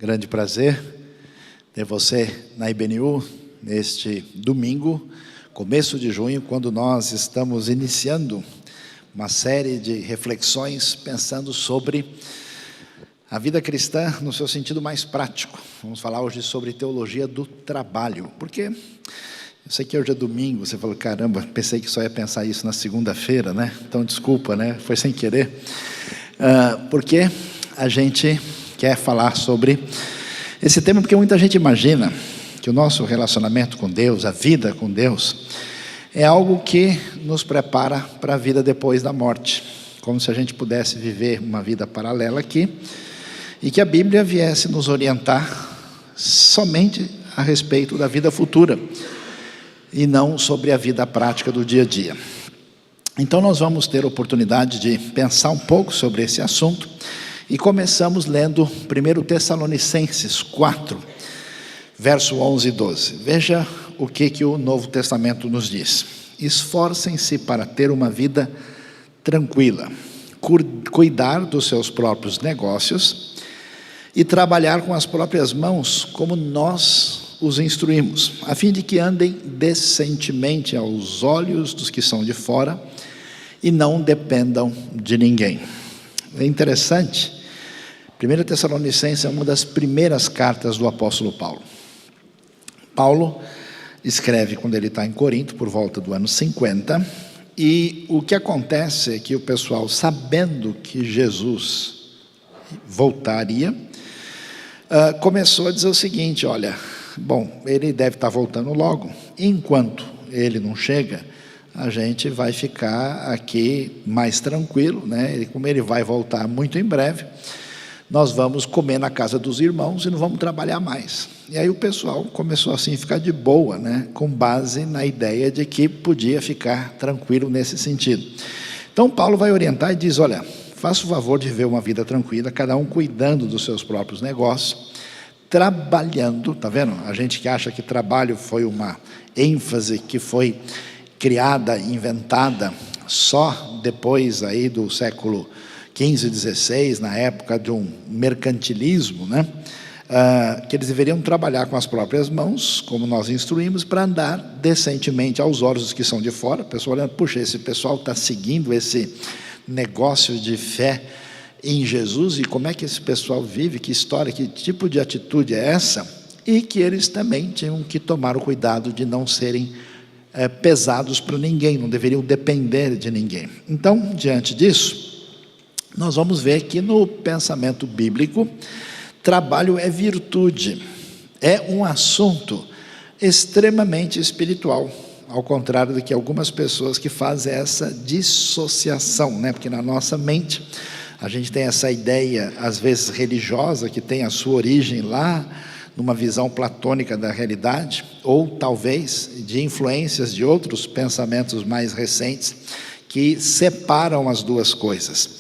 Grande prazer ter você na IBNU neste domingo, começo de junho, quando nós estamos iniciando uma série de reflexões pensando sobre a vida cristã no seu sentido mais prático. Vamos falar hoje sobre teologia do trabalho, porque eu sei que hoje é domingo, você falou, caramba, pensei que só ia pensar isso na segunda-feira, né? Então desculpa, né? Foi sem querer. Porque a gente quer falar sobre esse tema, porque muita gente imagina que o nosso relacionamento com Deus, a vida com Deus, é algo que nos prepara para a vida depois da morte, como se a gente pudesse viver uma vida paralela aqui, e que a Bíblia viesse nos orientar somente a respeito da vida futura, e não sobre a vida prática do dia a dia. Então nós vamos ter a oportunidade de pensar um pouco sobre esse assunto, e começamos lendo 1 Tessalonicenses 4, verso 11 e 12. Veja o que o Novo Testamento nos diz. Esforcem-se para ter uma vida tranquila, cuidar dos seus próprios negócios e trabalhar com as próprias mãos, como nós os instruímos, a fim de que andem decentemente aos olhos dos que são de fora e não dependam de ninguém. É interessante, 1 Tessalonicenses é uma das primeiras cartas do apóstolo Paulo. Paulo escreve quando ele está em Corinto, por volta do ano 50, e o que acontece é que o pessoal, sabendo que Jesus voltaria, começou a dizer o seguinte, olha, bom, ele deve estar voltando logo, enquanto ele não chega, a gente vai ficar aqui mais tranquilo, né? Como ele vai voltar muito em breve, nós vamos comer na casa dos irmãos e não vamos trabalhar mais. E aí o pessoal começou assim a ficar de boa, né? Com base na ideia de que podia ficar tranquilo nesse sentido. Então Paulo vai orientar e diz, olha, faça o favor de viver uma vida tranquila, cada um cuidando dos seus próprios negócios, trabalhando, tá vendo? A gente que acha que trabalho foi uma ênfase que foi criada, inventada só depois aí do século XV, XVI, na época de um mercantilismo, né? Que eles deveriam trabalhar com as próprias mãos, como nós instruímos, para andar decentemente aos olhos dos que são de fora. O pessoal olhando, puxa, esse pessoal está seguindo esse negócio de fé em Jesus, e como é que esse pessoal vive, que história, que tipo de atitude é essa? E que eles também tinham que tomar o cuidado de não serem pesados para ninguém, não deveriam depender de ninguém. Então, diante disso, nós vamos ver que no pensamento bíblico, trabalho é virtude, é um assunto extremamente espiritual, ao contrário do que algumas pessoas que fazem essa dissociação, né? Porque na nossa mente, a gente tem essa ideia, às vezes religiosa, que tem a sua origem lá, numa visão platônica da realidade, ou talvez de influências de outros pensamentos mais recentes, que separam as duas coisas.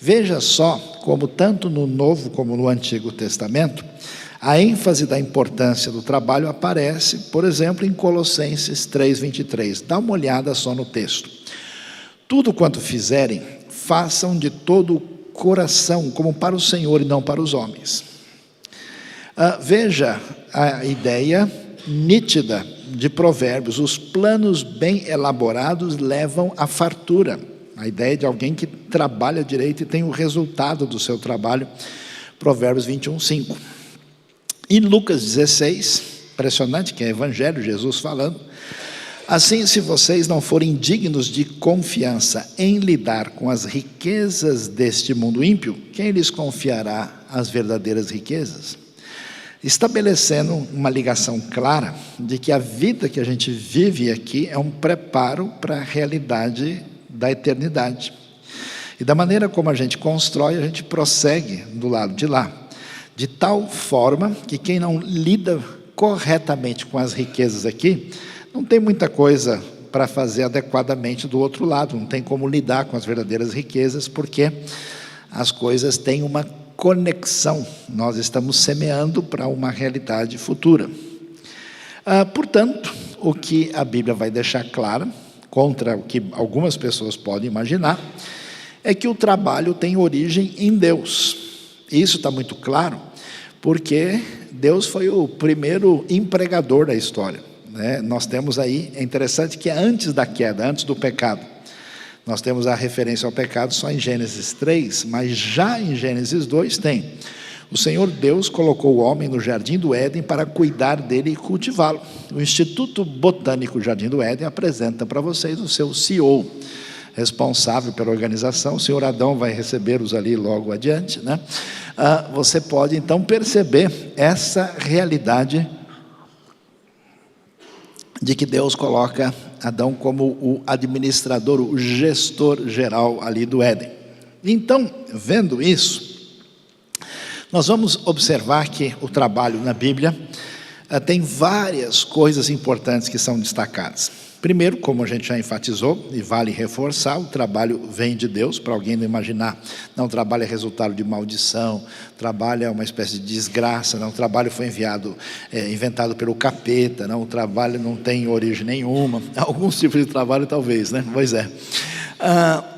Veja só como tanto no Novo como no Antigo Testamento, a ênfase da importância do trabalho aparece, por exemplo, em Colossenses 3:23. Dá uma olhada só no texto. Tudo quanto fizerem, façam de todo o coração, como para o Senhor e não para os homens. Veja a ideia nítida de Provérbios, os planos bem elaborados levam à fartura. A ideia de alguém que trabalha direito e tem o resultado do seu trabalho, Provérbios 21:5. E Lucas 16, impressionante, que é Evangelho, Jesus falando, assim, se vocês não forem dignos de confiança em lidar com as riquezas deste mundo ímpio, quem lhes confiará as verdadeiras riquezas? Estabelecendo uma ligação clara de que a vida que a gente vive aqui é um preparo para a realidade da eternidade. E da maneira como a gente constrói, a gente prossegue do lado de lá, de tal forma que quem não lida corretamente com as riquezas aqui, não tem muita coisa para fazer adequadamente do outro lado, não tem como lidar com as verdadeiras riquezas, porque as coisas têm uma conexão, nós estamos semeando para uma realidade futura. Portanto, o que a Bíblia vai deixar claro, contra o que algumas pessoas podem imaginar, é que o trabalho tem origem em Deus. E isso está muito claro, porque Deus foi o primeiro empregador da história, né? Nós temos aí, é interessante que antes da queda, antes do pecado, nós temos a referência ao pecado só em Gênesis 3, mas já em Gênesis 2 tem: o Senhor Deus colocou o homem no jardim do Éden para cuidar dele e cultivá-lo. O Instituto Botânico Jardim do Éden apresenta para vocês o seu CEO, responsável pela organização. O senhor Adão vai recebê-los ali logo adiante, né? Você pode então perceber essa realidade de que Deus coloca Adão como o administrador, o gestor geral ali do Éden. Então, vendo isso, nós vamos observar que o trabalho na Bíblia tem várias coisas importantes que são destacadas. Primeiro, como a gente já enfatizou, e vale reforçar, o trabalho vem de Deus, para alguém não imaginar, não, o trabalho é resultado de maldição, trabalho é uma espécie de desgraça, não, o trabalho foi inventado pelo capeta, não, o trabalho não tem origem nenhuma, alguns tipos de trabalho talvez, né? Pois é.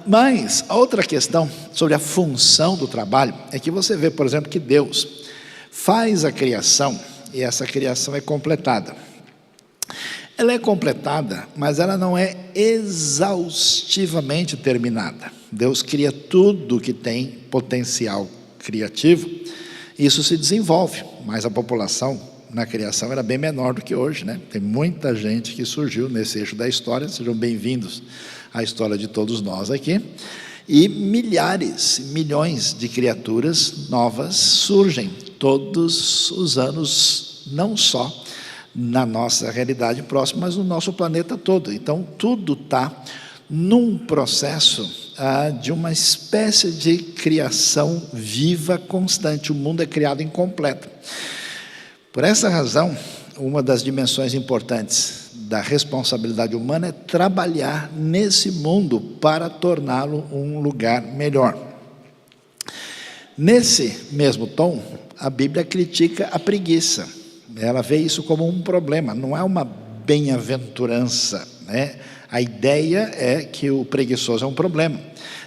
Mas a outra questão sobre a função do trabalho é que você vê, por exemplo, que Deus faz a criação e essa criação é completada. Ela é completada, mas ela não é exaustivamente terminada. Deus cria tudo que tem potencial criativo, isso se desenvolve, mas a população na criação era bem menor do que hoje, né? Tem muita gente que surgiu nesse eixo da história. Sejam bem-vindos à história de todos nós aqui. E milhares, milhões de criaturas novas surgem todos os anos, não só na nossa realidade próxima, mas no nosso planeta todo. Então, tudo está num processo de uma espécie de criação viva, constante. O mundo é criado incompleto. Por essa razão, uma das dimensões importantes da responsabilidade humana é trabalhar nesse mundo para torná-lo um lugar melhor. Nesse mesmo tom, a Bíblia critica a preguiça. Ela vê isso como um problema, não é uma bem-aventurança, né? A ideia é que o preguiçoso é um problema,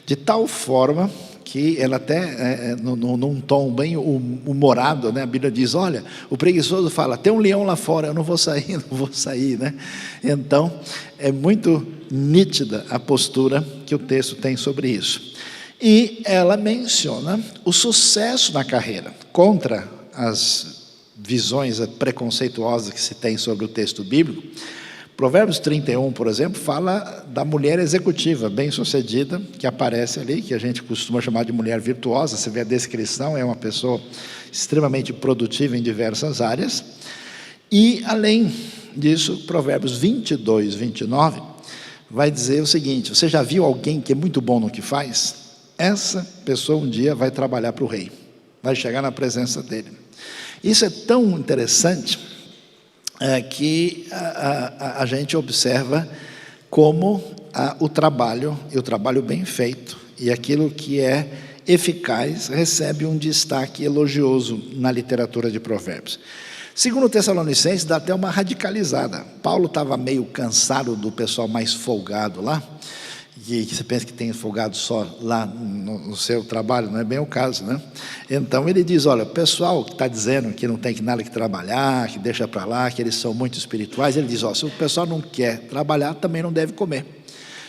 de tal forma que ela até, num tom bem humorado, né? A Bíblia diz: olha, o preguiçoso fala, tem um leão lá fora, eu não vou sair, né? Então, é muito nítida a postura que o texto tem sobre isso. E ela menciona o sucesso na carreira, contra as visões preconceituosas que se tem sobre o texto bíblico. Provérbios 31, por exemplo, fala da mulher executiva, bem-sucedida, que aparece ali, que a gente costuma chamar de mulher virtuosa. Você vê a descrição, é uma pessoa extremamente produtiva em diversas áreas. E, além disso, Provérbios 22, 29, vai dizer o seguinte: você já viu alguém que é muito bom no que faz? Essa pessoa um dia vai trabalhar para o rei, vai chegar na presença dele. Isso é tão interessante que a gente observa como o trabalho, e o trabalho bem feito, e aquilo que é eficaz, recebe um destaque elogioso na literatura de Provérbios. Segundo Tessalonicenses, dá até uma radicalizada. Paulo estava meio cansado do pessoal mais folgado lá, que você pensa que tem folgado só lá no seu trabalho, não é bem o caso, né? Então ele diz: olha, o pessoal que está dizendo que não tem nada que trabalhar, que deixa para lá, que eles são muito espirituais, ele diz: ó, se o pessoal não quer trabalhar, também não deve comer.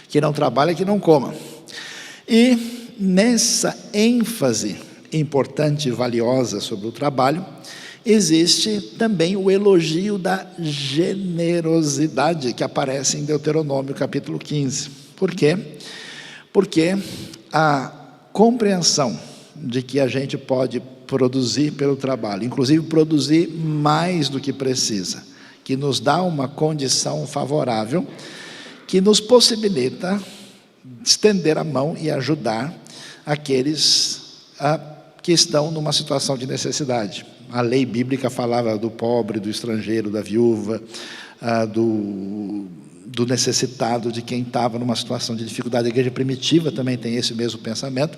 Que não trabalha, que não coma. E nessa ênfase importante e valiosa sobre o trabalho, existe também o elogio da generosidade, que aparece em Deuteronômio capítulo 15. Por quê? Porque a compreensão de que a gente pode produzir pelo trabalho, inclusive produzir mais do que precisa, que nos dá uma condição favorável, que nos possibilita estender a mão e ajudar aqueles que estão numa situação de necessidade. A lei bíblica falava do pobre, do estrangeiro, da viúva, do necessitado, de quem estava numa situação de dificuldade. A igreja primitiva também tem esse mesmo pensamento.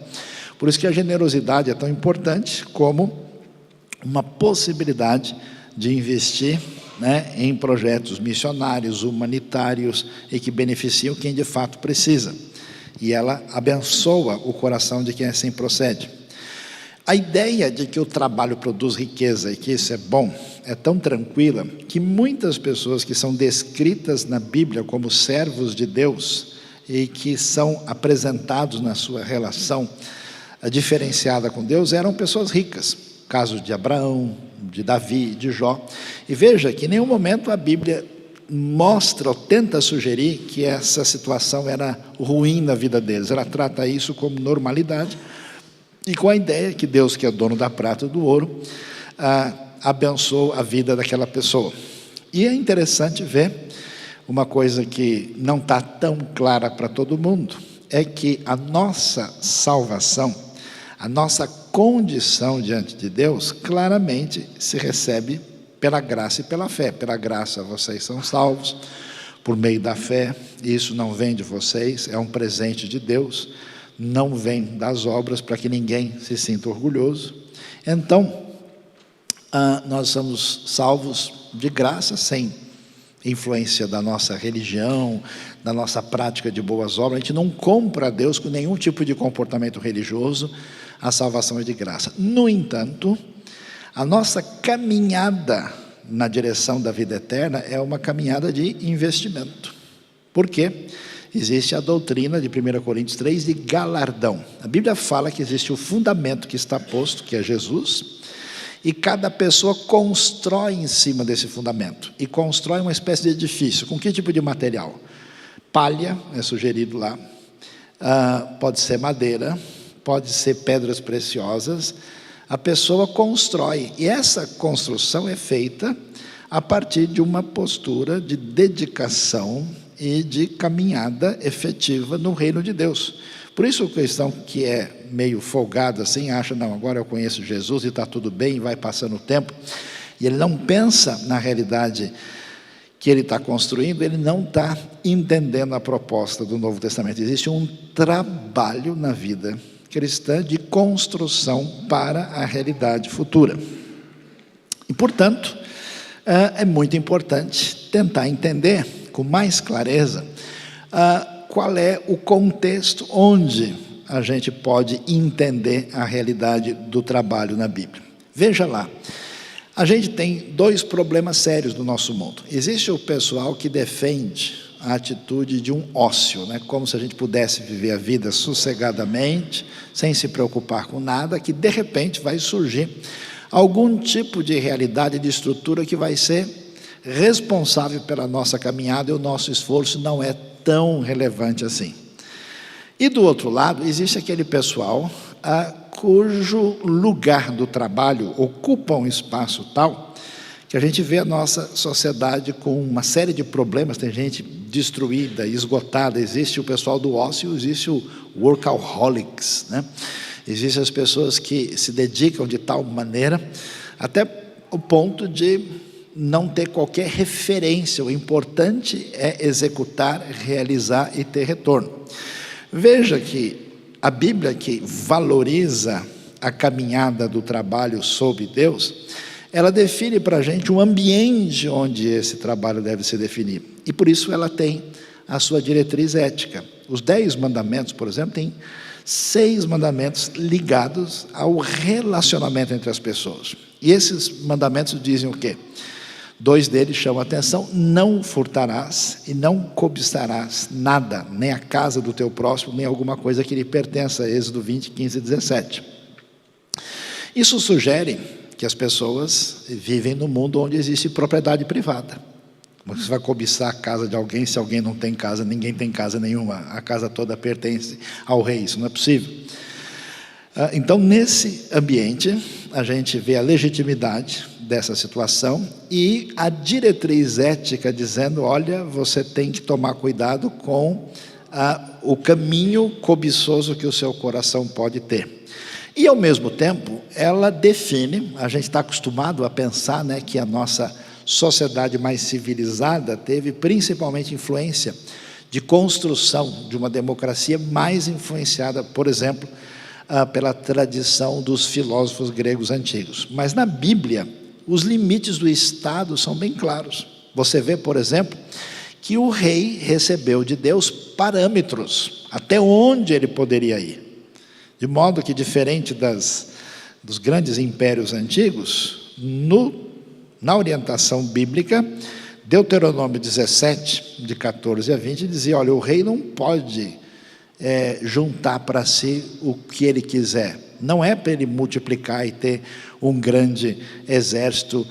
Por isso que a generosidade é tão importante como uma possibilidade de investir, né, em projetos missionários, humanitários, e que beneficiam quem de fato precisa. E ela abençoa o coração de quem assim procede. A ideia de que o trabalho produz riqueza e que isso é bom é tão tranquila que muitas pessoas que são descritas na Bíblia como servos de Deus e que são apresentados na sua relação diferenciada com Deus eram pessoas ricas. Caso de Abraão, de Davi, de Jó. E veja que em nenhum momento a Bíblia mostra ou tenta sugerir que essa situação era ruim na vida deles. Ela trata isso como normalidade e com a ideia que Deus, que é dono da prata e do ouro, abençoou a vida daquela pessoa. E é interessante ver uma coisa que não está tão clara para todo mundo, é que a nossa salvação, a nossa condição diante de Deus, claramente se recebe pela graça e pela fé. Pela graça vocês são salvos, por meio da fé. Isso não vem de vocês, é um presente de Deus, não vem das obras, para que ninguém se sinta orgulhoso. Então, nós somos salvos de graça, sem influência da nossa religião, da nossa prática de boas obras. A gente não compra a Deus com nenhum tipo de comportamento religioso. A salvação é de graça. No entanto, a nossa caminhada na direção da vida eterna é uma caminhada de investimento. Por quê? Existe a doutrina de 1 Coríntios 3 de galardão. A Bíblia fala que existe o fundamento que está posto, que é Jesus, e cada pessoa constrói em cima desse fundamento, e constrói uma espécie de edifício. Com que tipo de material? Palha, é sugerido lá, pode ser madeira, pode ser pedras preciosas. A pessoa constrói, e essa construção é feita a partir de uma postura de dedicação e de caminhada efetiva no reino de Deus. Por isso o cristão que é meio folgado assim, acha, não, agora eu conheço Jesus e está tudo bem, vai passando o tempo, e ele não pensa na realidade que ele está construindo, ele não está entendendo a proposta do Novo Testamento. Existe um trabalho na vida cristã de construção para a realidade futura. E, portanto, é muito importante tentar entender com mais clareza qual é o contexto onde a gente pode entender a realidade do trabalho na Bíblia. Veja lá, a gente tem dois problemas sérios no nosso mundo. Existe o pessoal que defende a atitude de um ócio, né? Como se a gente pudesse viver a vida sossegadamente, sem se preocupar com nada, que de repente vai surgir algum tipo de realidade, de estrutura que vai ser responsável pela nossa caminhada, e o nosso esforço não é tão relevante assim. E do outro lado, existe aquele pessoal cujo lugar do trabalho ocupa um espaço tal que a gente vê a nossa sociedade com uma série de problemas. Tem gente destruída, esgotada. Existe o pessoal do ócio, existe o workaholics, né? Existem as pessoas que se dedicam de tal maneira até o ponto de não ter qualquer referência. O importante é executar, realizar e ter retorno. Veja que a Bíblia, que valoriza a caminhada do trabalho sob Deus, ela define para a gente um ambiente onde esse trabalho deve se definir. E por isso ela tem a sua diretriz ética. Os 10 mandamentos, por exemplo, tem 6 mandamentos ligados ao relacionamento entre as pessoas. E esses mandamentos dizem o quê? 2 deles chamam a atenção: não furtarás e não cobiçarás nada, nem a casa do teu próximo, nem alguma coisa que lhe pertença. Êxodo 20, 15 e 17. Isso sugere que as pessoas vivem num mundo onde existe propriedade privada. Você vai cobiçar a casa de alguém se alguém não tem casa? Ninguém tem casa nenhuma, a casa toda pertence ao rei. Isso não é possível. Então, nesse ambiente, a gente vê a legitimidade dessa situação e a diretriz ética dizendo: olha, você tem que tomar cuidado com o caminho cobiçoso que o seu coração pode ter. E, ao mesmo tempo, ela define, a gente está acostumado a pensar, né, que a nossa sociedade mais civilizada teve principalmente influência de construção de uma democracia mais influenciada, por exemplo, pela tradição dos filósofos gregos antigos. Mas na Bíblia, os limites do Estado são bem claros. Você vê, por exemplo, que o rei recebeu de Deus parâmetros, até onde ele poderia ir. De modo que, diferente das dos grandes impérios antigos, na orientação bíblica, Deuteronômio 17, de 14 a 20, dizia: olha, o rei não pode juntar para si o que ele quiser. Não é para ele multiplicar e ter um grande exército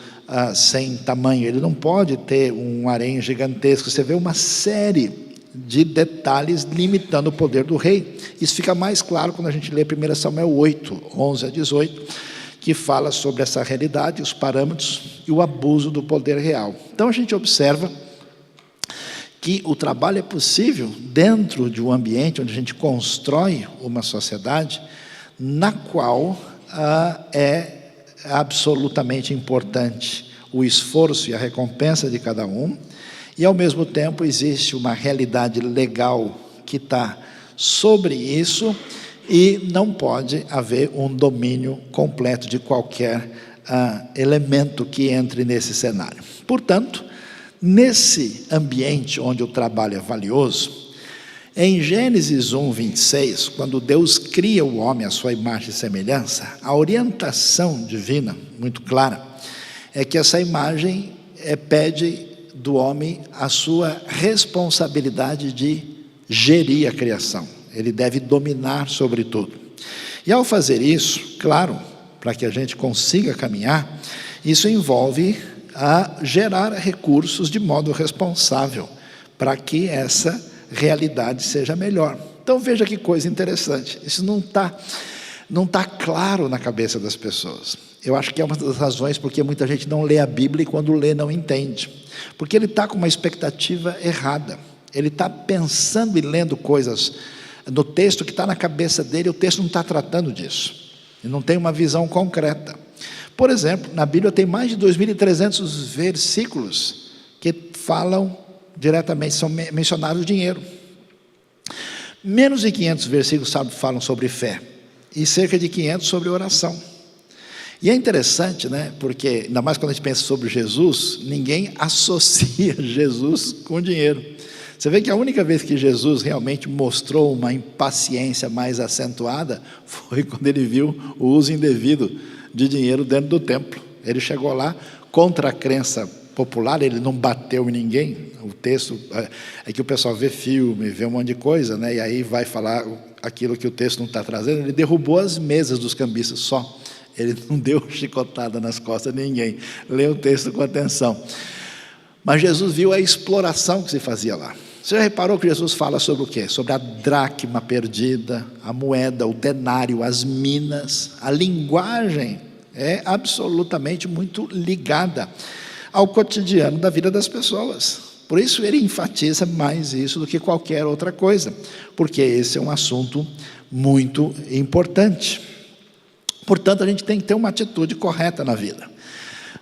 sem tamanho. Ele não pode ter um harém gigantesco. Você vê uma série de detalhes limitando o poder do rei. Isso fica mais claro quando a gente lê 1 Samuel 8, 11 a 18, que fala sobre essa realidade, os parâmetros e o abuso do poder real. Então a gente observa que o trabalho é possível dentro de um ambiente onde a gente constrói uma sociedade na qual é absolutamente importante o esforço e a recompensa de cada um, e ao mesmo tempo existe uma realidade legal que está sobre isso, e não pode haver um domínio completo de qualquer elemento que entre nesse cenário. Portanto, nesse ambiente onde o trabalho é valioso, em Gênesis 1, 26, quando Deus cria o homem à sua imagem e semelhança, a orientação divina, muito clara, é que essa imagem pede do homem a sua responsabilidade de gerir a criação. Ele deve dominar sobre tudo. E ao fazer isso, claro, para que a gente consiga caminhar, isso envolve gerar recursos de modo responsável, para que essa realidade seja melhor. Então veja que coisa interessante, isso não tá claro na cabeça das pessoas. Eu acho que é uma das razões porque muita gente não lê a Bíblia e quando lê não entende, porque ele está com uma expectativa errada, ele está pensando e lendo coisas no texto que está na cabeça dele, o texto não está tratando disso, ele não tem uma visão concreta. Por exemplo, na Bíblia tem mais de 2.300 versículos que falam diretamente, são mencionados o dinheiro. Menos de 500 versículos falam sobre fé, e cerca de 500 sobre oração. E é interessante, né? Porque, ainda mais quando a gente pensa sobre Jesus, ninguém associa Jesus com dinheiro. Você vê que a única vez que Jesus realmente mostrou uma impaciência mais acentuada foi quando ele viu o uso indevido de dinheiro dentro do templo. Ele chegou lá contra a crença popular, ele não bateu em ninguém. O texto é que o pessoal vê filme, vê um monte de coisa, né? E aí vai falar aquilo que o texto não está trazendo. Ele derrubou as mesas dos cambistas só, ele não deu chicotada nas costas de ninguém. Lê o texto com atenção. Mas Jesus viu a exploração que se fazia lá. Você já reparou que Jesus fala sobre o quê? Sobre a dracma perdida, a moeda, o denário, as minas. A linguagem é absolutamente muito ligada ao cotidiano da vida das pessoas. Por isso ele enfatiza mais isso do que qualquer outra coisa, porque esse é um assunto muito importante. Portanto, a gente tem que ter uma atitude correta na vida.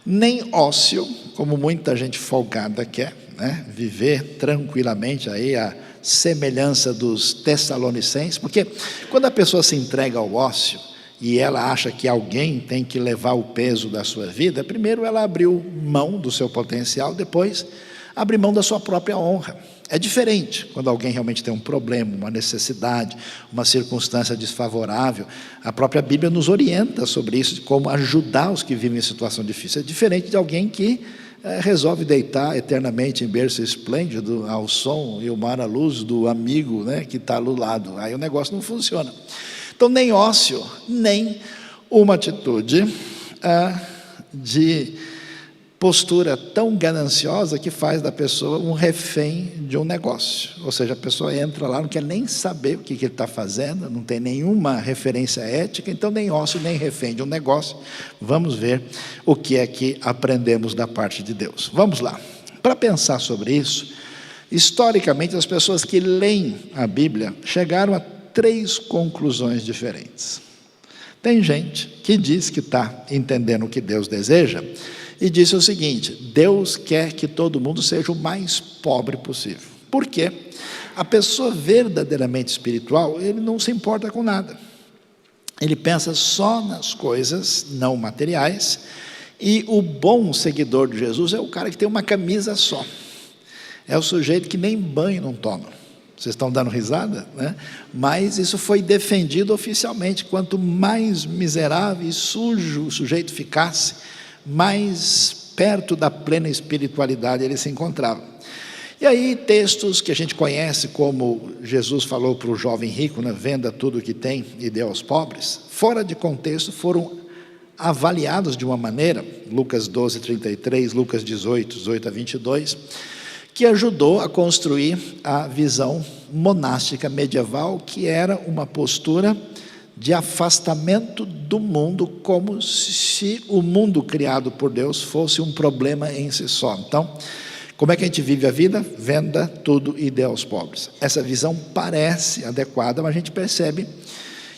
Nem ócio, como muita gente folgada quer, né? Viver tranquilamente aí a semelhança dos Tessalonicenses, porque quando a pessoa se entrega ao ócio e ela acha que alguém tem que levar o peso da sua vida, primeiro ela abriu mão do seu potencial, depois abre mão da sua própria honra. É diferente quando alguém realmente tem um problema, uma necessidade, uma circunstância desfavorável. A própria Bíblia nos orienta sobre isso, de como ajudar os que vivem em situação difícil. É diferente de alguém que resolve deitar eternamente em berço esplêndido, ao som e o mar à luz do amigo, né, que está do lado. Aí o negócio não funciona. Então, nem ócio, nem uma atitude de postura tão gananciosa que faz da pessoa um refém de um negócio. Ou seja, a pessoa entra lá, não quer nem saber o que ele está fazendo, não tem nenhuma referência ética, então nem ócio, nem refém de um negócio. Vamos ver o que é que aprendemos da parte de Deus. Vamos lá. Para pensar sobre isso, historicamente as pessoas que leem a Bíblia chegaram a 3 conclusões diferentes. Tem gente que diz que está entendendo o que Deus deseja, e disse o seguinte: Deus quer que todo mundo seja o mais pobre possível. Por quê? A pessoa verdadeiramente espiritual, ele não se importa com nada. Ele pensa só nas coisas não materiais, e o bom seguidor de Jesus é o cara que tem uma camisa só. É o sujeito que nem banho não toma. Vocês estão dando risada, né? Mas isso foi defendido oficialmente. Quanto mais miserável e sujo o sujeito ficasse, mais perto da plena espiritualidade ele se encontrava. E aí textos que a gente conhece, como Jesus falou para o jovem rico, né? Venda tudo o que tem e dê aos pobres, fora de contexto foram avaliados de uma maneira, Lucas 12:33, Lucas 18:18-22, que ajudou a construir a visão monástica medieval, que era uma postura de afastamento do mundo, como se o mundo criado por Deus fosse um problema em si só. Então, como é que a gente vive a vida? Venda tudo e dê aos pobres. Essa visão parece adequada, mas a gente percebe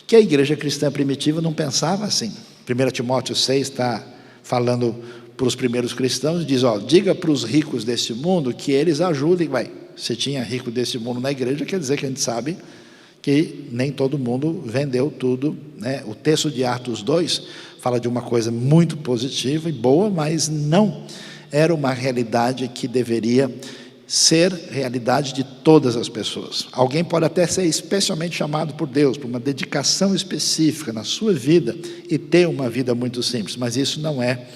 que a igreja cristã primitiva não pensava assim. 1 Timóteo 6 está falando para os primeiros cristãos, diz, diga para os ricos desse mundo que eles ajudem. Se tinha rico desse mundo na igreja, quer dizer que a gente sabe que nem todo mundo vendeu tudo, né? O texto de Atos 2 fala de uma coisa muito positiva e boa, mas não era uma realidade que deveria ser realidade de todas as pessoas. Alguém pode até ser especialmente chamado por Deus, por uma dedicação específica na sua vida e ter uma vida muito simples, mas isso não é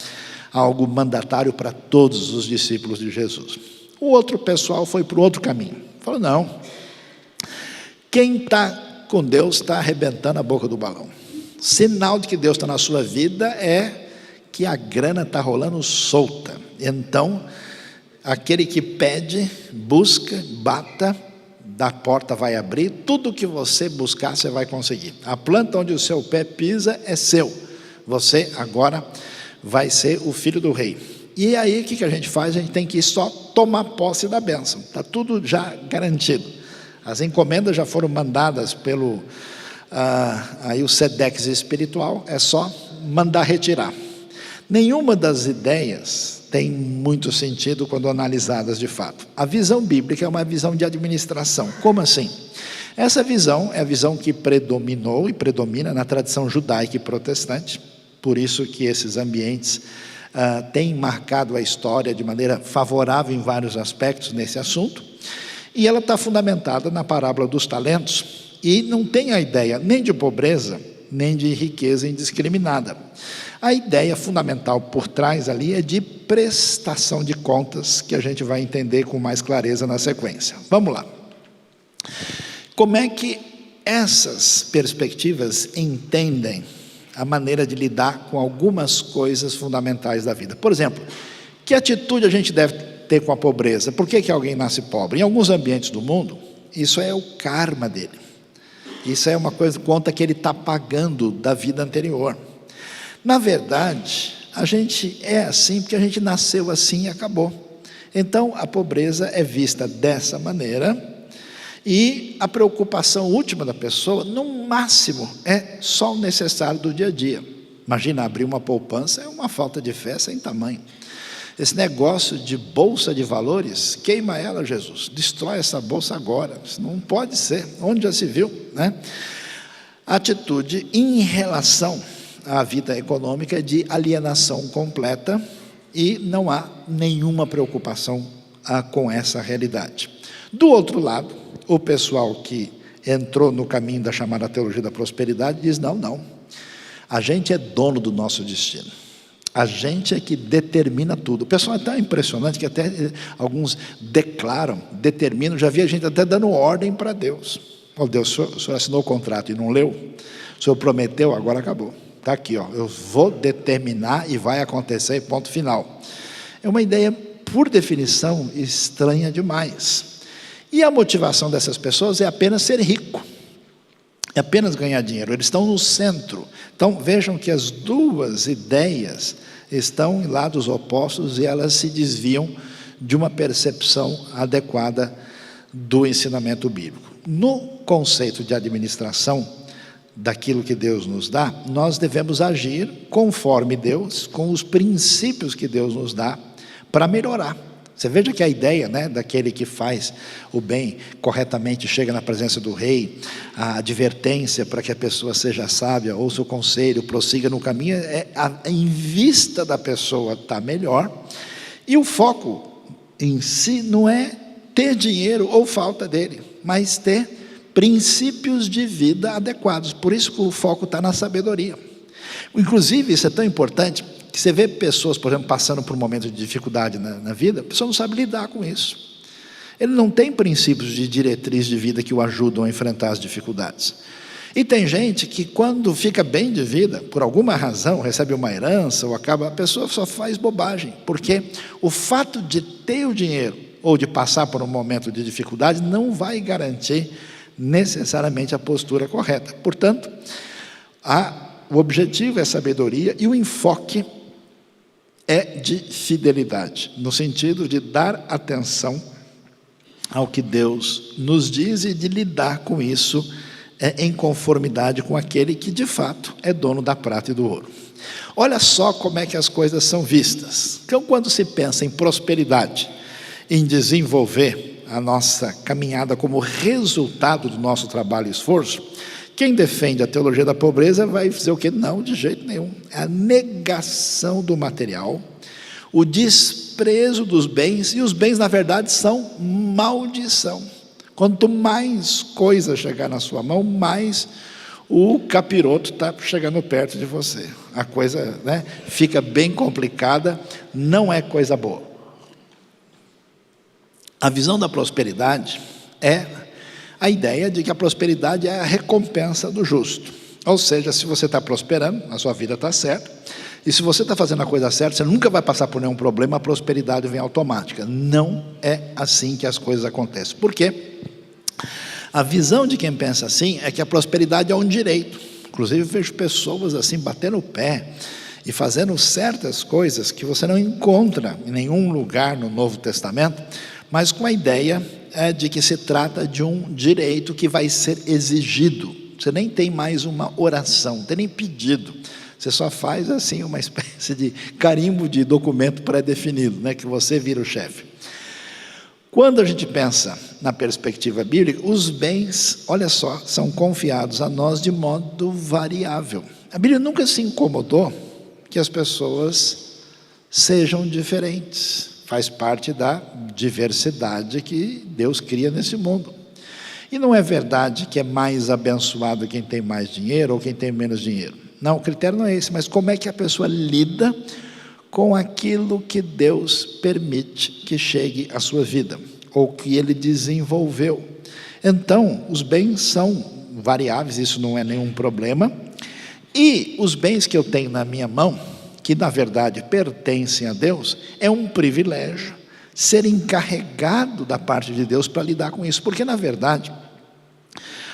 algo mandatário para todos os discípulos de Jesus. O outro pessoal foi para o outro caminho. Falou, não, quem está com Deus está arrebentando a boca do balão. Sinal de que Deus está na sua vida é que a grana está rolando solta. Então, aquele que pede, busca, bata, da porta vai abrir, tudo que você buscar você vai conseguir. A planta onde o seu pé pisa é seu. Você agora vai ser o filho do rei. E aí o que a gente faz? A gente tem que só tomar posse da bênção. Está tudo já garantido. As encomendas já foram mandadas pelo aí o SEDEX espiritual, é só mandar retirar. Nenhuma das ideias tem muito sentido quando analisadas de fato. A visão bíblica é uma visão de administração. Como assim? Essa visão é a visão que predominou e predomina na tradição judaica e protestante. Por isso que esses ambientes têm marcado a história de maneira favorável em vários aspectos nesse assunto. E ela está fundamentada na parábola dos talentos e não tem a ideia nem de pobreza, nem de riqueza indiscriminada. A ideia fundamental por trás ali é de prestação de contas, que a gente vai entender com mais clareza na sequência. Vamos lá. Como é que essas perspectivas entendem a maneira de lidar com algumas coisas fundamentais da vida? Por exemplo, que atitude a gente deve ter com a pobreza? Por que alguém nasce pobre? Em alguns ambientes do mundo, isso é o karma dele. Isso é uma conta que ele está pagando da vida anterior. Na verdade, a gente é assim porque a gente nasceu assim e acabou. Então, a pobreza é vista dessa maneira e a preocupação última da pessoa, no máximo, é só o necessário do dia a dia. Imagina, abrir uma poupança é uma falta de fé sem tamanho. Esse negócio de bolsa de valores, queima ela, Jesus, destrói essa bolsa agora, isso não pode ser, onde já se viu, né? Atitude em relação à vida econômica de alienação completa e não há nenhuma preocupação com essa realidade. Do outro lado, o pessoal que entrou no caminho da chamada teologia da prosperidade diz, não, a gente é dono do nosso destino. A gente é que determina tudo. O pessoal é tão impressionante que até alguns determinam, já vi a gente até dando ordem para Deus. Deus, o senhor assinou o contrato e não leu? O senhor prometeu, agora acabou. Está aqui, eu vou determinar e vai acontecer, ponto final. É uma ideia, por definição, estranha demais. E a motivação dessas pessoas é apenas ser rico. É apenas ganhar dinheiro, eles estão no centro. Então vejam que as duas ideias estão em lados opostos e elas se desviam de uma percepção adequada do ensinamento bíblico. No conceito de administração daquilo que Deus nos dá, nós devemos agir conforme Deus, com os princípios que Deus nos dá para melhorar. Você veja que a ideia, né, daquele que faz o bem corretamente, chega na presença do rei, a advertência para que a pessoa seja sábia, ouça o conselho, prossiga no caminho, em vista da pessoa estar melhor, e o foco em si não é ter dinheiro ou falta dele, mas ter princípios de vida adequados. Por isso que o foco está na sabedoria. Inclusive, isso é tão importante que você vê pessoas, por exemplo, passando por um momento de dificuldade na vida, a pessoa não sabe lidar com isso. Ele não tem princípios de diretriz de vida que o ajudam a enfrentar as dificuldades. E tem gente que, quando fica bem de vida, por alguma razão, recebe uma herança ou acaba, a pessoa só faz bobagem, porque o fato de ter o dinheiro ou de passar por um momento de dificuldade não vai garantir necessariamente a postura correta. Portanto, o objetivo é sabedoria e o enfoque é de fidelidade, no sentido de dar atenção ao que Deus nos diz e de lidar com isso em conformidade com aquele que de fato é dono da prata e do ouro. Olha só como é que as coisas são vistas. Então, quando se pensa em prosperidade, em desenvolver a nossa caminhada como resultado do nosso trabalho e esforço, quem defende a teologia da pobreza vai dizer o quê? Não, de jeito nenhum. É a negação do material, o desprezo dos bens, e os bens, na verdade, são maldição. Quanto mais coisa chegar na sua mão, mais o capiroto está chegando perto de você. A coisa, fica bem complicada, não é coisa boa. A visão da prosperidade é a ideia de que a prosperidade é a recompensa do justo. Ou seja, se você está prosperando, a sua vida está certa, e se você está fazendo a coisa certa, você nunca vai passar por nenhum problema, a prosperidade vem automática. Não é assim que as coisas acontecem. Por quê? A visão de quem pensa assim é que a prosperidade é um direito. Inclusive, eu vejo pessoas assim, batendo o pé e fazendo certas coisas que você não encontra em nenhum lugar no Novo Testamento, mas com a ideia de que se trata de um direito que vai ser exigido. Você nem tem mais uma oração, não tem nem pedido. Você só faz assim uma espécie de carimbo de documento pré-definido, que você vira o chefe. Quando a gente pensa na perspectiva bíblica, os bens, olha só, são confiados a nós de modo variável. A Bíblia nunca se incomodou que as pessoas sejam diferentes. Faz parte da diversidade que Deus cria nesse mundo. E não é verdade que é mais abençoado quem tem mais dinheiro ou quem tem menos dinheiro. Não, o critério não é esse, mas como é que a pessoa lida com aquilo que Deus permite que chegue à sua vida, ou que Ele desenvolveu. Então, os bens são variáveis, isso não é nenhum problema, e os bens que eu tenho na minha mão, que na verdade pertencem a Deus, é um privilégio ser encarregado da parte de Deus para lidar com isso, porque na verdade,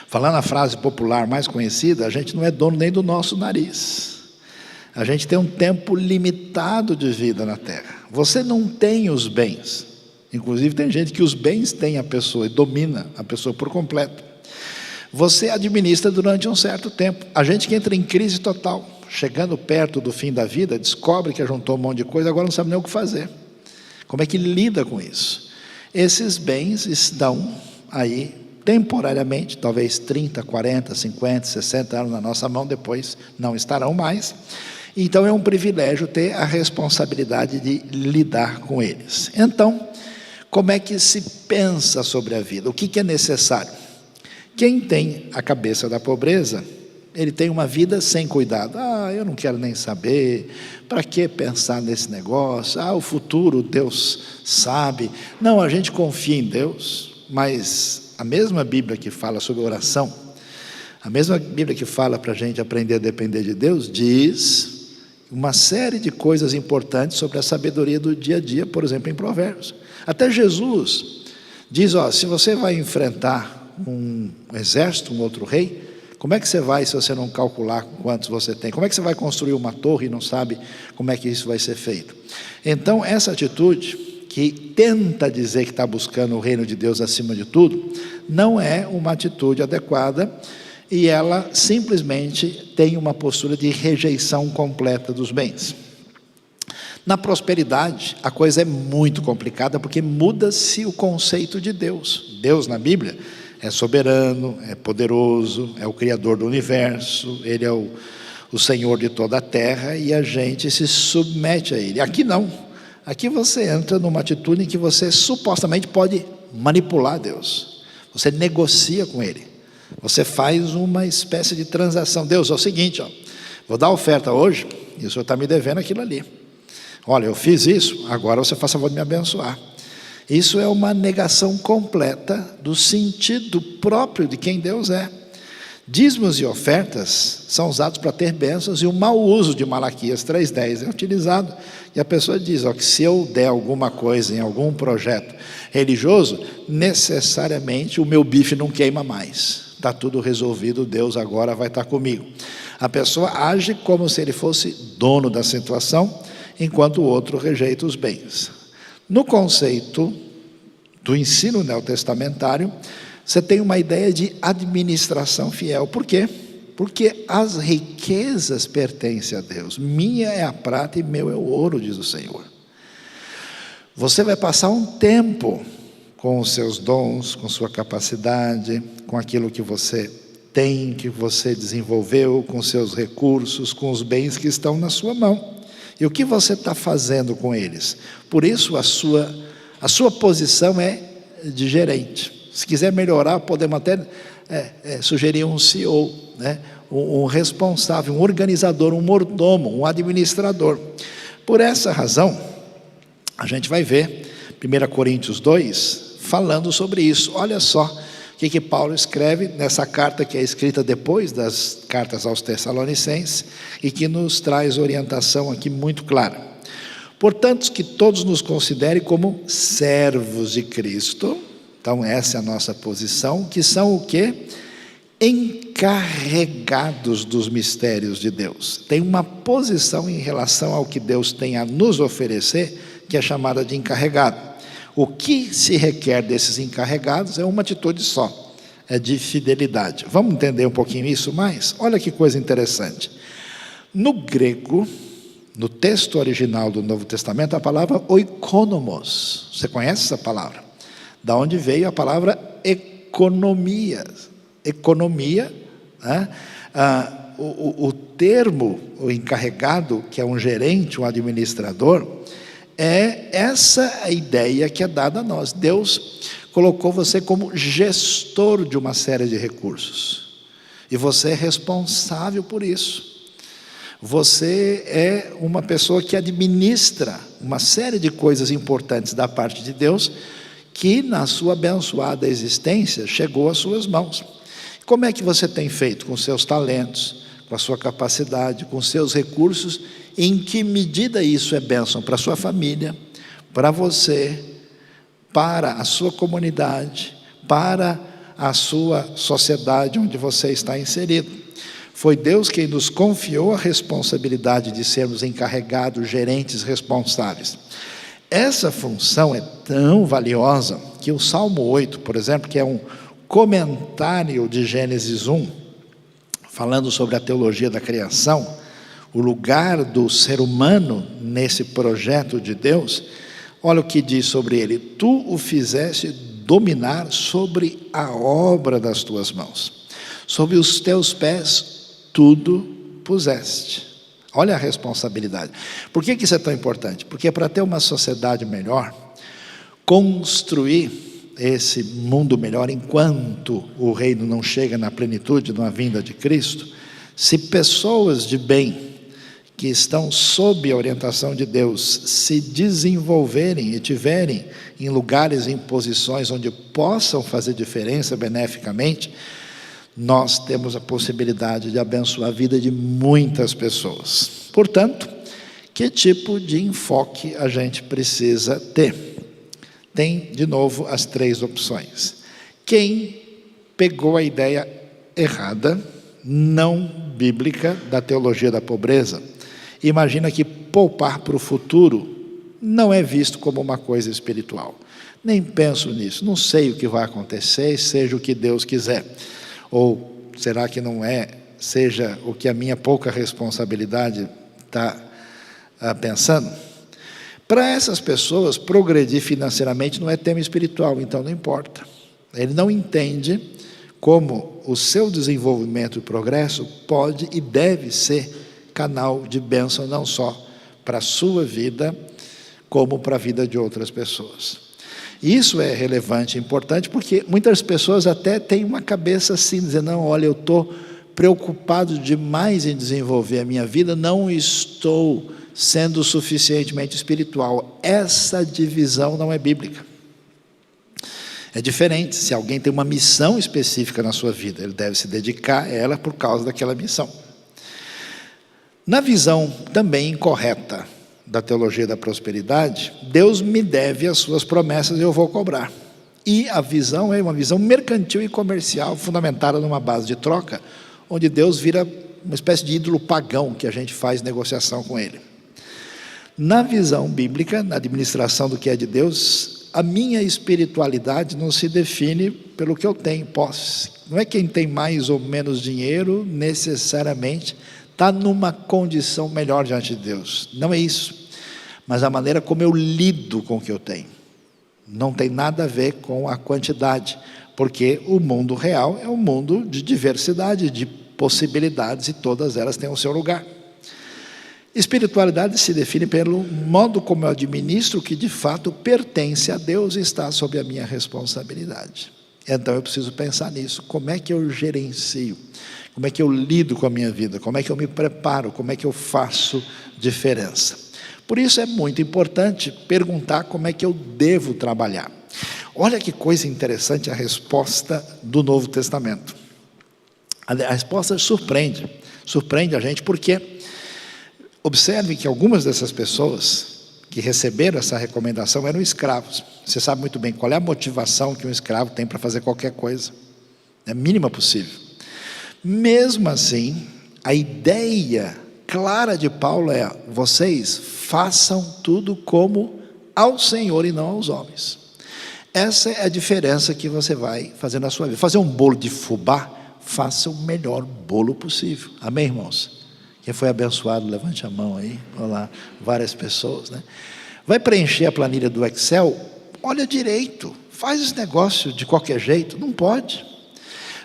falando a frase popular mais conhecida, a gente não é dono nem do nosso nariz. A gente tem um tempo limitado de vida na terra. Você não tem os bens. Inclusive tem gente que os bens têm a pessoa e domina a pessoa por completo. Você administra durante um certo tempo. A gente que entra em crise total, chegando perto do fim da vida, descobre que juntou um monte de coisa, agora não sabe nem o que fazer. Como é que lida com isso? Esses bens estão aí temporariamente, talvez 30, 40, 50, 60 anos na nossa mão, depois não estarão mais. Então é um privilégio ter a responsabilidade de lidar com eles. Então, como é que se pensa sobre a vida? O que é necessário? Quem tem a cabeça da pobreza, ele tem uma vida sem cuidado. Eu não quero nem saber, para que pensar nesse negócio? O futuro Deus sabe. Não, a gente confia em Deus, mas a mesma Bíblia que fala sobre oração, a mesma Bíblia que fala para a gente aprender a depender de Deus, diz uma série de coisas importantes sobre a sabedoria do dia a dia, por exemplo, em Provérbios. Até Jesus diz, se você vai enfrentar um exército, um outro rei, como é que você vai se você não calcular quantos você tem? Como é que você vai construir uma torre e não sabe como é que isso vai ser feito? Então, essa atitude, que tenta dizer que está buscando o reino de Deus acima de tudo, não é uma atitude adequada, e ela simplesmente tem uma postura de rejeição completa dos bens. Na prosperidade, a coisa é muito complicada, porque muda-se o conceito de Deus. Deus, na Bíblia, é soberano, é poderoso, é o Criador do universo, Ele é o Senhor de toda a terra, e a gente se submete a Ele. Aqui não. Aqui você entra numa atitude em que você supostamente pode manipular Deus. Você negocia com Ele. Você faz uma espécie de transação. Deus, é o seguinte, vou dar oferta hoje e o Senhor está me devendo aquilo ali. Olha, eu fiz isso, agora você faz favor de me abençoar. Isso é uma negação completa do sentido próprio de quem Deus é. Dízimos e ofertas são usados para ter bênçãos, e o mau uso de Malaquias 3,10 é utilizado. E a pessoa diz, que se eu der alguma coisa em algum projeto religioso, necessariamente o meu bife não queima mais. Está tudo resolvido, Deus agora vai estar comigo. A pessoa age como se ele fosse dono da situação, enquanto o outro rejeita os bens. No conceito do ensino neotestamentário, você tem uma ideia de administração fiel. Por quê? Porque as riquezas pertencem a Deus. Minha é a prata e meu é o ouro, diz o Senhor. Você vai passar um tempo com os seus dons, com sua capacidade, com aquilo que você tem, que você desenvolveu, com seus recursos, com os bens que estão na sua mão. E o que você está fazendo com eles? Por isso a sua posição é de gerente. Se quiser melhorar, podemos até sugerir um CEO, né? um responsável, um organizador, um mordomo, um administrador. Por essa razão, a gente vai ver 1 Coríntios 2 falando sobre isso. Olha só o que Paulo escreve nessa carta, que é escrita depois das cartas aos Tessalonicenses e que nos traz orientação aqui muito clara. Portanto, que todos nos considerem como servos de Cristo. Então essa é a nossa posição, que são o quê? Encarregados dos mistérios de Deus. Tem uma posição em relação ao que Deus tem a nos oferecer, que é chamada de encarregado. O que se requer desses encarregados é uma atitude só, é de fidelidade. Vamos entender um pouquinho isso mais? Olha que coisa interessante. No grego, no texto original do Novo Testamento, a palavra oikonomos. Você conhece essa palavra? Da onde veio a palavra economia. Economia, né? O termo, o encarregado, que é um gerente, um administrador, é essa a ideia que é dada a nós. Deus colocou você como gestor de uma série de recursos. E você é responsável por isso. Você é uma pessoa que administra uma série de coisas importantes da parte de Deus, que na sua abençoada existência chegou às suas mãos. Como é que você tem feito com seus talentos, com a sua capacidade, com seus recursos? Em que medida isso é bênção para a sua família, para você, para a sua comunidade, para a sua sociedade onde você está inserido? Foi Deus quem nos confiou a responsabilidade de sermos encarregados, gerentes responsáveis. Essa função é tão valiosa que o Salmo 8, por exemplo, que é um comentário de Gênesis 1, falando sobre a teologia da criação, o lugar do ser humano nesse projeto de Deus, olha o que diz sobre ele: tu o fizeste dominar sobre a obra das tuas mãos, sobre os teus pés tudo puseste. Olha a responsabilidade. Por que isso é tão importante? Porque para ter uma sociedade melhor, construir esse mundo melhor enquanto o reino não chega na plenitude, na vinda de Cristo, se pessoas de bem que estão sob a orientação de Deus se desenvolverem e tiverem em lugares, em posições onde possam fazer diferença beneficamente, nós temos a possibilidade de abençoar a vida de muitas pessoas. Portanto, que tipo de enfoque a gente precisa ter? Tem, de novo, as 3 opções. Quem pegou a ideia errada, não bíblica, da teologia da pobreza, imagina que poupar para o futuro não é visto como uma coisa espiritual. Nem penso nisso, não sei o que vai acontecer, seja o que Deus quiser. Ou será que não seja o que a minha pouca responsabilidade está pensando? Para essas pessoas, progredir financeiramente não é tema espiritual, então não importa. Ele não entende como o seu desenvolvimento e progresso pode e deve ser canal de bênção, não só para a sua vida, como para a vida de outras pessoas. Isso é relevante e importante, porque muitas pessoas até têm uma cabeça assim, dizendo, não, olha, eu estou preocupado demais em desenvolver a minha vida, não estou sendo suficientemente espiritual. Essa divisão não é bíblica. É diferente. Se alguém tem uma missão específica na sua vida, ele deve se dedicar a ela por causa daquela missão. Na visão também incorreta da teologia da prosperidade, Deus me deve as suas promessas e eu vou cobrar. E a visão é uma visão mercantil e comercial, fundamentada numa base de troca, onde Deus vira uma espécie de ídolo pagão que a gente faz negociação com ele. Na visão bíblica, na administração do que é de Deus, a minha espiritualidade não se define pelo que eu tenho, posse. Não é quem tem mais ou menos dinheiro, necessariamente, está numa condição melhor diante de Deus. Não é isso. Mas a maneira como eu lido com o que eu tenho. Não tem nada a ver com a quantidade, porque o mundo real é um mundo de diversidade, de possibilidades, e todas elas têm o seu lugar. Espiritualidade se define pelo modo como eu administro o que de fato pertence a Deus e está sob a minha responsabilidade. Então eu preciso pensar nisso. Como é que eu gerencio? Como é que eu lido com a minha vida? Como é que eu me preparo? Como é que eu faço diferença? Por isso é muito importante perguntar como é que eu devo trabalhar. Olha que coisa interessante a resposta do Novo Testamento. A resposta surpreende a gente, porque observe que algumas dessas pessoas que receberam essa recomendação eram escravos. Você sabe muito bem qual é a motivação que um escravo tem para fazer qualquer coisa. É a mínima possível. Mesmo assim, a ideia clara de Paulo é: vocês façam tudo como ao Senhor e não aos homens. Essa é a diferença que você vai fazer na sua vida. Fazer um bolo de fubá, faça o melhor bolo possível. Amém, irmãos? Quem foi abençoado, levante a mão aí. Olá, várias pessoas, né? Vai preencher a planilha do Excel, olha direito. Faz esse negócio de qualquer jeito, não pode.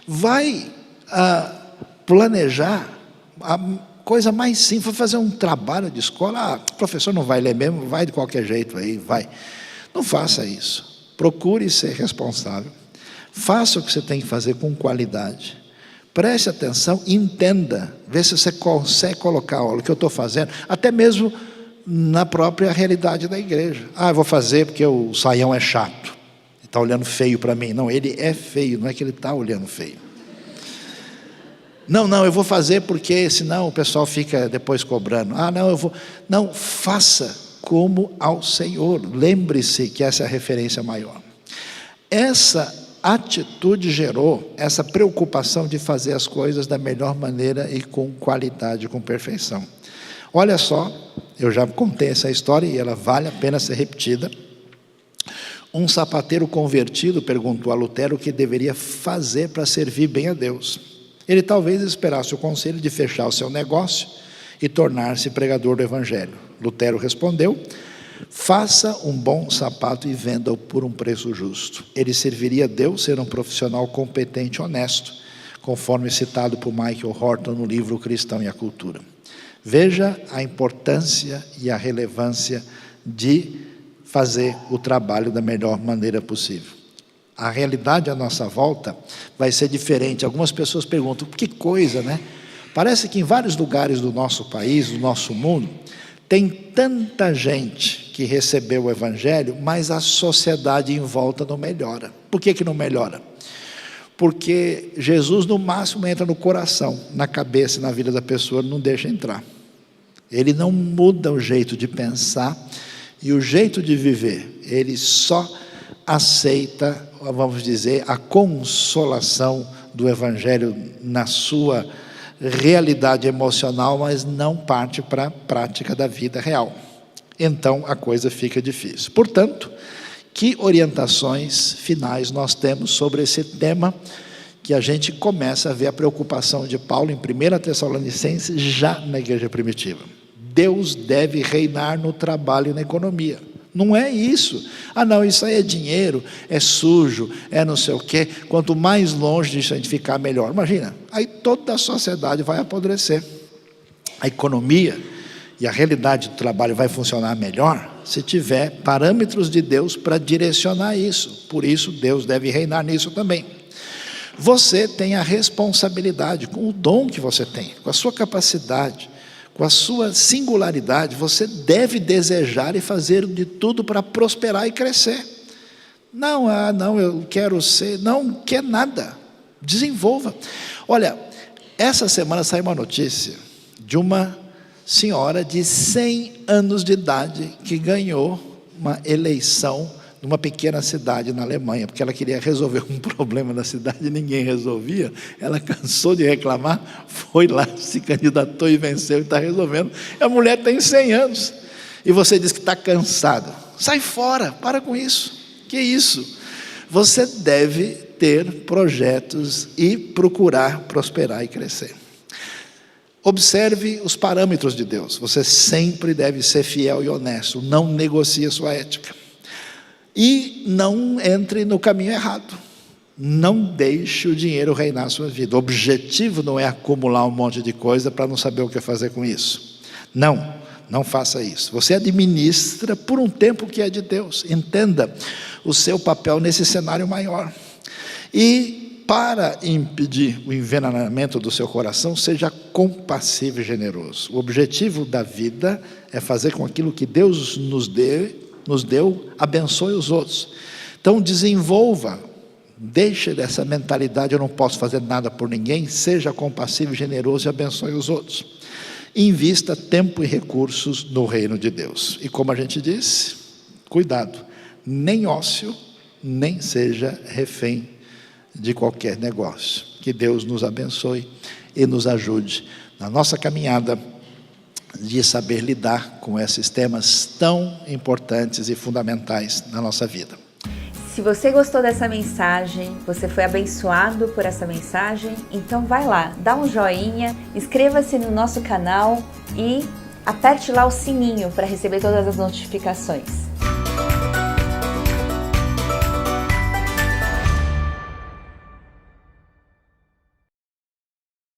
Vai planejar a coisa mais simples, fazer um trabalho de escola. O professor não vai ler mesmo, vai de qualquer jeito aí, vai. Não faça isso. Procure ser responsável. Faça o que você tem que fazer com qualidade. Preste atenção, entenda, vê se você consegue colocar o que eu estou fazendo, até mesmo na própria realidade da igreja. Eu vou fazer porque o saião é chato, ele está olhando feio para mim. Não, ele é feio, não é que ele está olhando feio. Não, eu vou fazer porque senão o pessoal fica depois cobrando. Não, faça como ao Senhor. Lembre-se que essa é a referência maior. Essa atitude gerou essa preocupação de fazer as coisas da melhor maneira e com qualidade, com perfeição. Olha só, eu já contei essa história e ela vale a pena ser repetida. Um sapateiro convertido perguntou a Lutero o que deveria fazer para servir bem a Deus. Ele talvez esperasse o conselho de fechar o seu negócio e tornar-se pregador do Evangelho. Lutero respondeu: faça um bom sapato e venda-o por um preço justo. Ele serviria a Deus, ser um profissional competente e honesto, conforme citado por Michael Horton no livro O Cristão e a Cultura. Veja a importância e a relevância de fazer o trabalho da melhor maneira possível. A realidade à nossa volta vai ser diferente. Algumas pessoas perguntam: que coisa, né? Parece que em vários lugares do nosso país, do nosso mundo, tem tanta gente que recebeu o Evangelho, mas a sociedade em volta não melhora. Por que não melhora? Porque Jesus no máximo entra no coração, na cabeça e na vida da pessoa, não deixa entrar. Ele não muda o jeito de pensar e o jeito de viver. Ele só aceita, vamos dizer, a consolação do Evangelho na sua realidade emocional, mas não parte para a prática da vida real. Então a coisa fica difícil. Portanto, que orientações finais nós temos sobre esse tema, que a gente começa a ver a preocupação de Paulo em 1 Tessalonicenses, já na igreja primitiva. Deus deve reinar no trabalho e na economia. Não é isso. Isso aí é dinheiro, é sujo, é não sei o quê. Quanto mais longe disso a gente ficar, melhor. Imagina, aí toda a sociedade vai apodrecer. A economia e a realidade do trabalho vai funcionar melhor se tiver parâmetros de Deus para direcionar isso. Por isso, Deus deve reinar nisso também. Você tem a responsabilidade, com o dom que você tem, com a sua capacidade, com a sua singularidade, você deve desejar e fazer de tudo para prosperar e crescer. Não, eu quero ser, não quer nada, desenvolva. Olha, essa semana saiu uma notícia de uma senhora de 100 anos de idade que ganhou uma eleição numa pequena cidade na Alemanha, porque ela queria resolver um problema da cidade e ninguém resolvia. Ela cansou de reclamar, foi lá, se candidatou e venceu e está resolvendo. A mulher tem 100 anos e você diz que está cansado. Sai fora, para com isso. Que isso? Você deve ter projetos e procurar prosperar e crescer. Observe os parâmetros de Deus. Você sempre deve ser fiel e honesto. Não negocie a sua ética. E não entre no caminho errado. Não deixe o dinheiro reinar a sua vida. O objetivo não é acumular um monte de coisa para não saber o que fazer com isso. Não faça isso. Você administra por um tempo que é de Deus. Entenda o seu papel nesse cenário maior. E para impedir o envenenamento do seu coração, seja compassivo e generoso. O objetivo da vida é fazer com aquilo que Deus nos deu, abençoe os outros. Então desenvolva, deixe dessa mentalidade, eu não posso fazer nada por ninguém, seja compassivo e generoso e abençoe os outros. Invista tempo e recursos no reino de Deus. E como a gente disse, cuidado, nem ócio, nem seja refém de qualquer negócio. Que Deus nos abençoe e nos ajude na nossa caminhada de saber lidar com esses temas tão importantes e fundamentais na nossa vida. Se você gostou dessa mensagem, você foi abençoado por essa mensagem, então vai lá, dá um joinha, inscreva-se no nosso canal e aperte lá o sininho para receber todas as notificações.